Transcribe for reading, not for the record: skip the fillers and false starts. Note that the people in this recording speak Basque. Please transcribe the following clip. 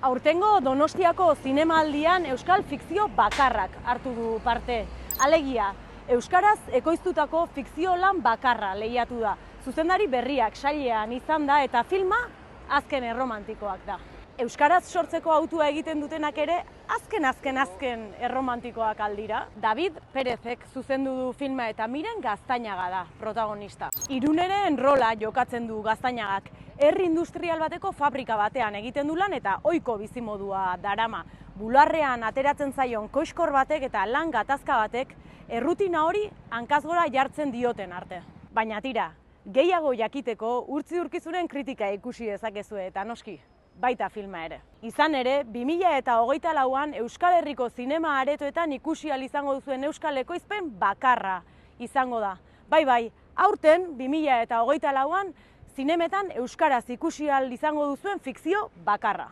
Aurtengo Donostiako zinemaldian euskal fikzio bakarrak hartu du parte. Alegia, euskaraz ekoiztutako fikzio lan bakarra lehiatu da. Zuzendari berriak sailean izan da eta filma azken erromantikoak da. Euskaraz sortzeko hautua egiten dutenak ere azken erromantikoak aldira. David Perezek zuzendu du filma eta Miren Gaztañaga da protagonista. Iruneren rola jokatzen du Gaztañagak. Herri industrial bateko fabrika batean egiten du lan eta ohiko bizimodua darama. Bularrean ateratzen zaion koiskor batek eta lan gatazka batek errutina hori hankazgora jartzen dioten arte. Baina tira, gehiago jakiteko urtzi-urkizuren kritika ikusi dezakezue eta noski, baita filma ere. Izan ere, 2024an Euskal Herriko zinema aretoetan ikusi ahal izango duzuen euskal ekoizpen bakarra izango da. Bai, aurten 2024an zinemetan euskaraz ikusi ahal izango duzuen fikzio bakarra.